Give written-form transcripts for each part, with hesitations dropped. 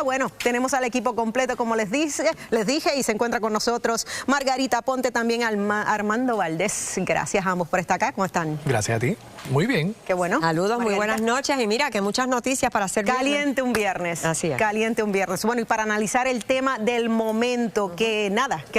Bueno, tenemos al equipo completo, como les dije, y se encuentra con nosotros Margarita Ponte, también Armando Valdés. Gracias a ambos por estar acá. ¿Cómo están? Gracias a ti. Muy bien. Qué bueno. Saludos, Margarita. muy buenas noches. Y mira, que muchas noticias para hacer caliente un viernes. Así es. Caliente un viernes. Bueno, y para analizar el tema del momento, que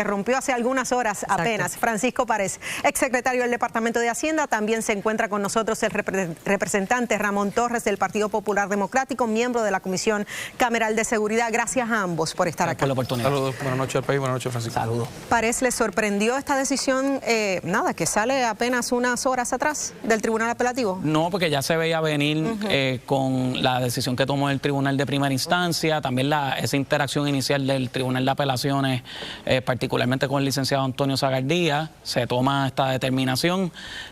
rompió hace algunas horas apenas. Exacto. Francisco Párez, exsecretario del Departamento de Hacienda. También se encuentra con nosotros el representante Ramón Torres del Partido Popular Democrático, miembro de la Comisión Cameral de Seguridad. Gracias a ambos por estar acá. Por la oportunidad. Saludos, buenas noches al país, buenas noches, Francisco. Saludos. Párez, ¿le sorprendió esta decisión, que sale apenas unas horas atrás del Tribunal Apelativo? No, porque ya se veía venir con la decisión que tomó el Tribunal de Primera Instancia, también esa interacción inicial del Tribunal de Apelaciones, particularmente con el licenciado Antonio Zagardía, se toma esta determinación.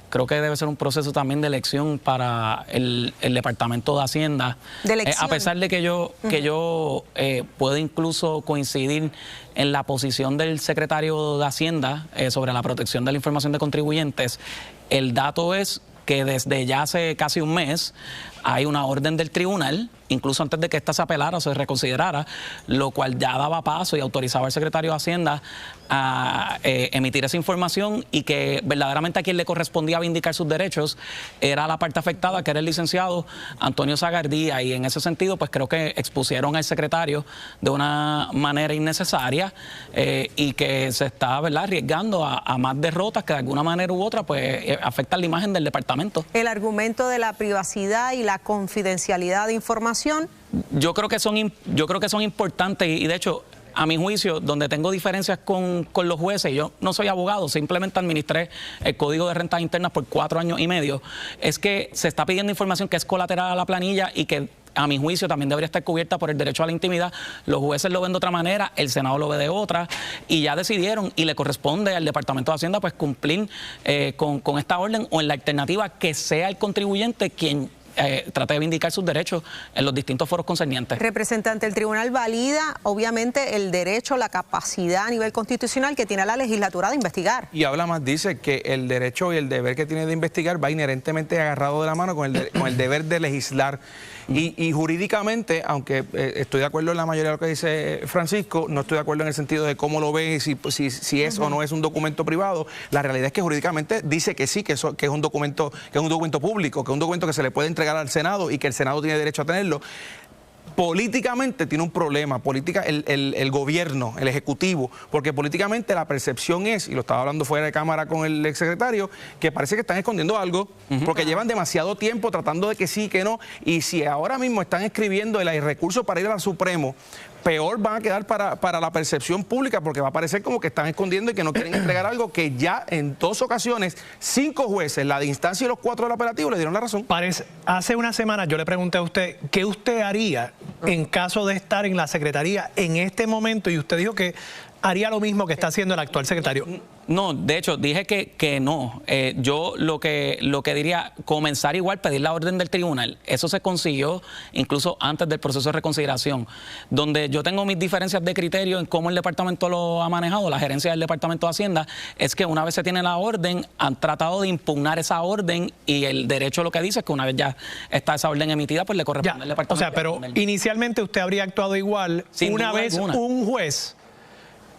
Creo que debe ser un proceso también de elección para el Departamento de Hacienda. ¿De elección? A pesar de que yo puedo incluso coincidir en la posición del secretario de Hacienda sobre la protección de la información de contribuyentes, el dato es que desde ya hace casi un mes hay una orden del tribunal, incluso antes de que esta se apelara o se reconsiderara, lo cual ya daba paso y autorizaba al secretario de Hacienda a emitir esa información, y que verdaderamente a quien le correspondía vindicar sus derechos era la parte afectada, que era el licenciado Antonio Zagardía, y en ese sentido pues creo que expusieron al secretario de una manera innecesaria y que se está, ¿verdad?, arriesgando a más derrotas que de alguna manera u otra pues afectan la imagen del departamento. El argumento de la privacidad y la confidencialidad de información. Yo creo que son importantes, y de hecho, a mi juicio, donde tengo diferencias con los jueces, yo no soy abogado, simplemente administré el Código de Rentas Internas por 4 años y medio, es que se está pidiendo información que es colateral a la planilla y que a mi juicio también debería estar cubierta por el derecho a la intimidad. Los jueces lo ven de otra manera, el Senado lo ve de otra, y ya decidieron, y le corresponde al Departamento de Hacienda pues cumplir con esta orden, o en la alternativa que sea el contribuyente quien trate de vindicar sus derechos en los distintos foros concernientes. Representante, el tribunal valida obviamente el derecho, la capacidad a nivel constitucional que tiene la legislatura de investigar. Y habla más, dice que el derecho y el deber que tiene de investigar va inherentemente agarrado de la mano con el deber de legislar. Y jurídicamente, aunque estoy de acuerdo en la mayoría de lo que dice Francisco, no estoy de acuerdo en el sentido de cómo lo ve, si es o no es un documento privado. La realidad es que jurídicamente dice que sí, que es un documento público, que es un documento que se le puede entregar al Senado y que el Senado tiene derecho a tenerlo. Políticamente tiene un problema, el gobierno, el ejecutivo, porque políticamente la percepción es, y lo estaba hablando fuera de cámara con el exsecretario, que parece que están escondiendo algo, porque llevan demasiado tiempo tratando de que sí, que no, y si ahora mismo están escribiendo el recurso para ir al Supremo, peor van a quedar para la percepción pública, porque va a parecer como que están escondiendo y que no quieren entregar algo que ya en 2 ocasiones, 5 jueces, la de instancia y los 4 del apelativo, le dieron la razón. Párez, hace una semana yo le pregunté a usted qué usted haría en caso de estar en la secretaría en este momento, y usted dijo que haría lo mismo que está haciendo el actual secretario. No, de hecho, dije que no. Yo lo que diría, comenzar igual, pedir la orden del tribunal. Eso se consiguió incluso antes del proceso de reconsideración. Donde yo tengo mis diferencias de criterio en cómo el departamento lo ha manejado, la gerencia del Departamento de Hacienda, es que una vez se tiene la orden, han tratado de impugnar esa orden, y el derecho lo que dice es que una vez ya está esa orden emitida, pues le corresponde al departamento. O sea, pero inicialmente usted habría actuado igual. Una vez un juez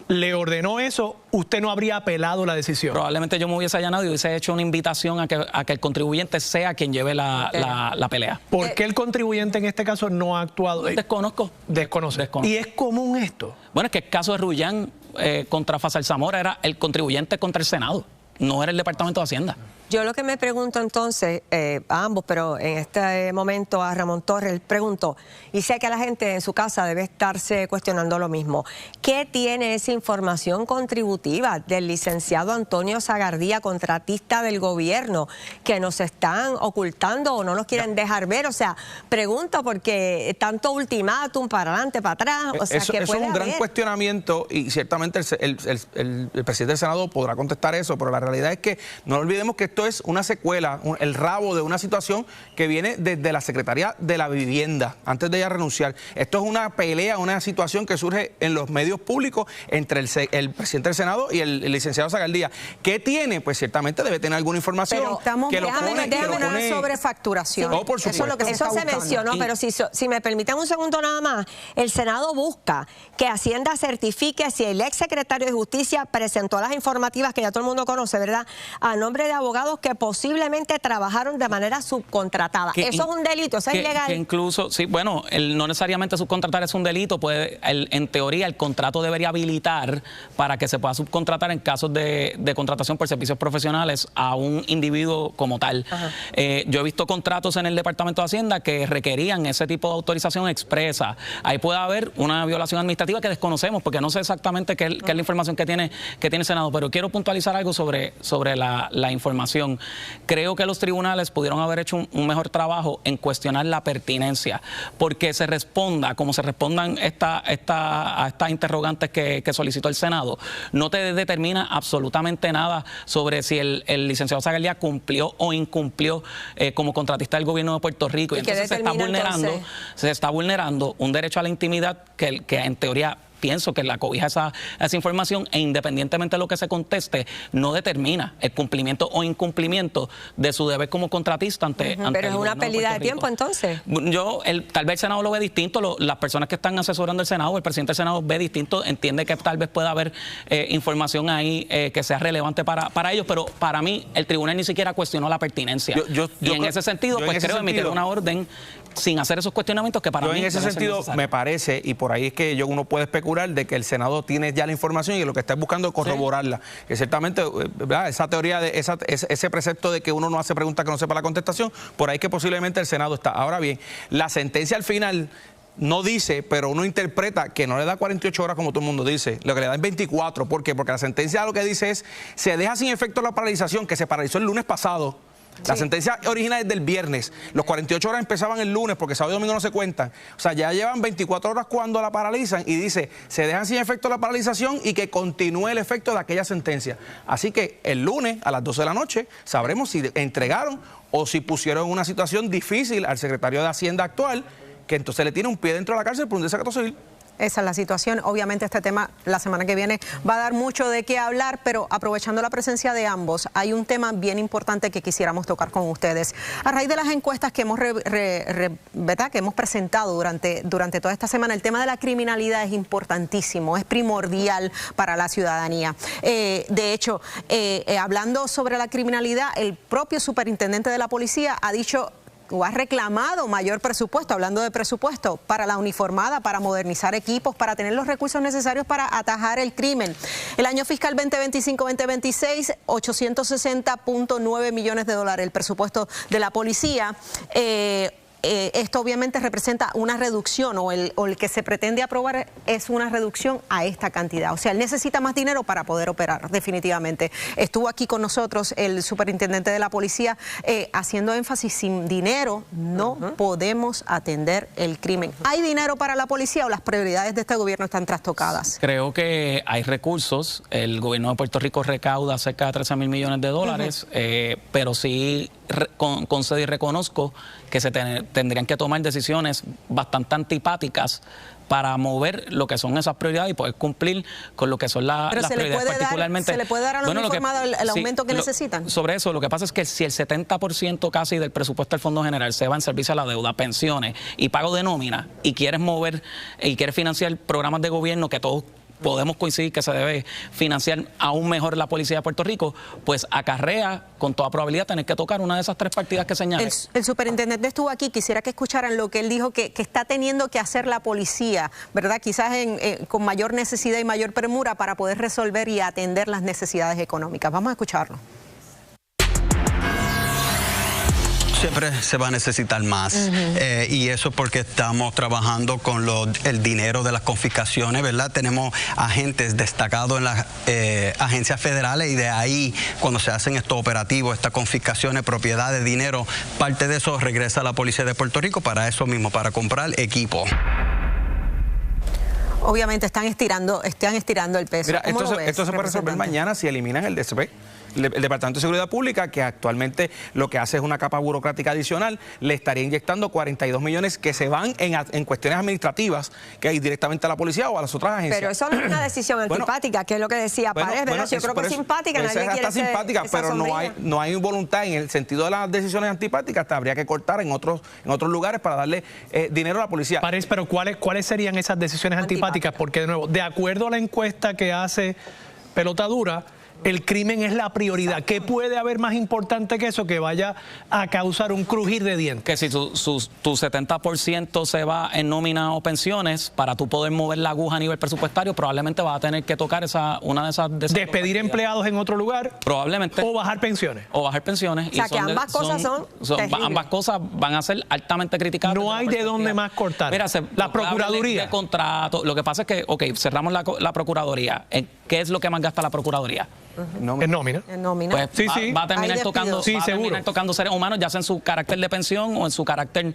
le ordenó eso, usted no habría apelado la decisión. Probablemente yo me hubiese allanado y hubiese hecho una invitación a que el contribuyente sea quien lleve la pelea. ¿Por qué el contribuyente en este caso no ha actuado? Desconozco. Desconoce. ¿Y es común esto? Bueno, es que el caso de Rullán contra Fasal Zamora era el contribuyente contra el Senado, no era el Departamento de Hacienda. Yo lo que me pregunto entonces, a ambos, pero en este momento a Ramón Torres, pregunto, y sé que la gente en su casa debe estarse cuestionando lo mismo, ¿qué tiene esa información contributiva del licenciado Antonio Zagardía, contratista del gobierno, que nos están ocultando o no nos quieren dejar ver? O sea, pregunto porque tanto ultimátum para adelante, para atrás, o sea, eso que puede es un gran haber cuestionamiento, y ciertamente el presidente del Senado podrá contestar eso, pero la realidad es que no olvidemos que esto esto es una secuela, el rabo de una situación que viene desde la Secretaría de la Vivienda, antes de ella renunciar. Esto es una pelea, una situación que surge en los medios públicos entre el presidente del Senado y el licenciado Zagaldía. ¿Qué tiene? Pues ciertamente debe tener alguna información que lo pone una sobrefacturación. Sí, por eso es lo que eso se mencionó, pero si me permiten un segundo nada más, el Senado busca que Hacienda certifique si el ex secretario de Justicia presentó las informativas que ya todo el mundo conoce, ¿verdad?, a nombre de abogados que posiblemente trabajaron de manera subcontratada. Eso es un delito, eso es ilegal. Que incluso, sí, bueno, no necesariamente subcontratar es un delito, en teoría el contrato debería habilitar para que se pueda subcontratar en casos de contratación por servicios profesionales a un individuo como tal. Yo he visto contratos en el Departamento de Hacienda que requerían ese tipo de autorización expresa. Ahí puede haber una violación administrativa que desconocemos, porque no sé exactamente qué es la información que tiene el Senado, pero quiero puntualizar algo sobre la información. Creo que los tribunales pudieron haber hecho un mejor trabajo en cuestionar la pertinencia, porque se responda, como se respondan a estas interrogantes que solicitó el Senado, no te determina absolutamente nada sobre si el licenciado Zagaldía cumplió o incumplió como contratista del gobierno de Puerto Rico. Y entonces se está vulnerando un derecho a la intimidad que en teoría pienso que la cobija esa información, e independientemente de lo que se conteste, no determina el cumplimiento o incumplimiento de su deber como contratista ante Pero es una pérdida de tiempo, entonces. Tal vez el Senado lo ve distinto, las personas que están asesorando el Senado, el presidente del Senado ve distinto, entiende que tal vez pueda haber información ahí que sea relevante para ellos, pero para mí el tribunal ni siquiera cuestionó la pertinencia. Y en ese sentido, pues creo emitir una orden sin hacer esos cuestionamientos que para mí... en ese sentido me parece, y por ahí es que uno puede especular de que el Senado tiene ya la información y lo que está buscando es corroborarla. Sí. Que ciertamente, ¿verdad?, esa teoría, ese precepto de que uno no hace preguntas que no sepa la contestación, por ahí que posiblemente el Senado está. Ahora bien, la sentencia al final no dice, pero uno interpreta que no le da 48 horas como todo el mundo dice, lo que le da es 24. ¿Por qué? Porque la sentencia lo que dice es, se deja sin efecto la paralización, que se paralizó el lunes pasado. La sentencia original es del viernes. Los 48 horas empezaban el lunes porque sábado y domingo no se cuentan. O sea, ya llevan 24 horas cuando la paralizan y dice, se dejan sin efecto la paralización y que continúe el efecto de aquella sentencia. Así que el lunes a las 12 de la noche sabremos si entregaron o si pusieron una situación difícil al secretario de Hacienda actual, que entonces le tiene un pie dentro de la cárcel por un desacato civil. Esa es la situación. Obviamente este tema la semana que viene va a dar mucho de qué hablar, pero aprovechando la presencia de ambos, hay un tema bien importante que quisiéramos tocar con ustedes. A raíz de las encuestas que hemos, ¿verdad?, que hemos presentado durante toda esta semana, el tema de la criminalidad es importantísimo, es primordial para la ciudadanía. De hecho, hablando sobre la criminalidad, el propio superintendente de la policía ha dicho o ha reclamado mayor presupuesto, hablando de presupuesto, para la uniformada, para modernizar equipos, para tener los recursos necesarios para atajar el crimen. El año fiscal 2025-2026, 860.9 millones de dólares el presupuesto de la policía. Esto obviamente representa una reducción o el que se pretende aprobar es una reducción a esta cantidad. O sea, él necesita más dinero para poder operar, definitivamente. Estuvo aquí con nosotros el superintendente de la policía haciendo énfasis, sin dinero no podemos atender el crimen. ¿Hay dinero para la policía o las prioridades de este gobierno están trastocadas? Creo que hay recursos. El gobierno de Puerto Rico recauda cerca de 13.000 millones de dólares, pero sí concedo y reconozco que se tendrían que tomar decisiones bastante antipáticas para mover lo que son esas prioridades y poder cumplir con lo que son las prioridades particularmente. ¿Se le puede dar a los uniformados el aumento que necesitan? Sobre eso, lo que pasa es que si el 70% casi del presupuesto del Fondo General se va en servicio a la deuda, pensiones y pago de nómina, y quieres mover y quieres financiar programas de gobierno que todos podemos coincidir que se debe financiar aún mejor la policía de Puerto Rico, pues acarrea con toda probabilidad tener que tocar una de esas tres partidas que señalé. El superintendente estuvo aquí, quisiera que escucharan lo que él dijo que está teniendo que hacer la policía, ¿verdad? Quizás con mayor necesidad y mayor premura para poder resolver y atender las necesidades económicas. Vamos a escucharlo. Siempre se va a necesitar más y eso porque estamos trabajando con el dinero de las confiscaciones, ¿verdad? Tenemos agentes destacados en las agencias federales y de ahí cuando se hacen estos operativos, estas confiscaciones, propiedades, dinero, parte de eso regresa a la Policía de Puerto Rico para eso mismo, para comprar equipo. Obviamente están estirando el peso. Mira, esto se puede resolver mañana si eliminan el DSP. el Departamento de Seguridad Pública, que actualmente lo que hace es una capa burocrática adicional, le estaría inyectando 42 millones que se van en cuestiones administrativas, que hay directamente a la policía o a las otras agencias. Pero eso no es una decisión antipática, que es lo que decía Pared, ¿verdad? Yo creo que es simpática, nadie quiere está simpática, pero no hay voluntad en el sentido de las decisiones antipáticas, habría que cortar en otros lugares para darle dinero a la policía. Pared, pero ¿cuáles serían esas decisiones antipáticas? Porque, de nuevo, de acuerdo a la encuesta que hace Pelota Dura, el crimen es la prioridad. ¿Qué puede haber más importante que eso que vaya a causar un crujir de dientes? Que si tu 70% se va en nómina o pensiones, para tú poder mover la aguja a nivel presupuestario, probablemente vas a tener que tocar una de esas despedir empleados en otro lugar. Probablemente. O bajar pensiones. O bajar pensiones. O sea, que ambas cosas son ambas cosas van a ser altamente criticadas. No hay de dónde más cortar. Mira, la Procuraduría. De contrato. Lo que pasa es que, cerramos la Procuraduría. ¿Qué es lo que más gasta la Procuraduría? En nómina. En nómina. Pues sí. Va a terminar tocando, sí, seguro. tocando seres humanos, ya sea en su carácter de pensión o en su carácter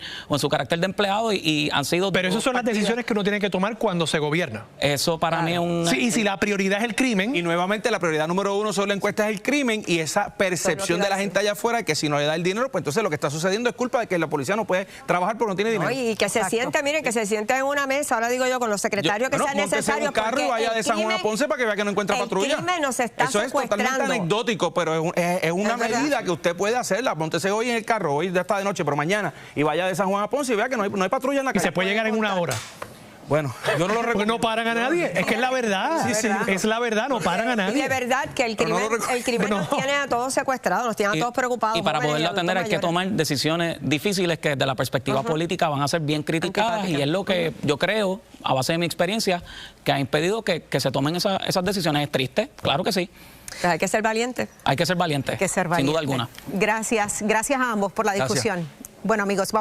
de empleado, y han sido. Pero esas son las decisiones que uno tiene que tomar cuando se gobierna. Eso para mí es un. Sí, y si la prioridad es el crimen. Y nuevamente la prioridad número 1 sobre la encuesta es el crimen, y esa percepción de la gente allá afuera que si no le da el dinero, pues entonces lo que está sucediendo es culpa de que la policía no puede trabajar porque no tiene dinero. Y que se siente, miren, que se siente en una mesa, ahora digo yo, con los secretarios que sean necesarios. Un carro y vaya de San Juan a Ponce para que vea que no encuentra patrulla. El crimen nos está Eso es totalmente anecdótico, pero es una medida que usted puede hacerla. Póntese hoy en el carro, hoy ya está de noche, pero mañana, y vaya de San Juan a Ponce y vea que no hay patrulla en la calle. Y se puede llegar en una hora. Bueno, yo no lo recuerdo. Porque no paran a nadie, es que es la verdad. Sí, es la verdad, no paran a nadie. Y de verdad que el crimen nos tiene a todos secuestrados, nos tiene a todos preocupados. Y para poderlo atender hay que tomar decisiones difíciles que desde la perspectiva política van a ser bien criticadas, y es lo que yo creo, a base de mi experiencia, que ha impedido que se tomen esas decisiones. Es triste, claro que sí. Hay que ser valiente. Hay que ser valiente, sin duda alguna. Gracias a ambos por la discusión. Bueno, amigos, vamos.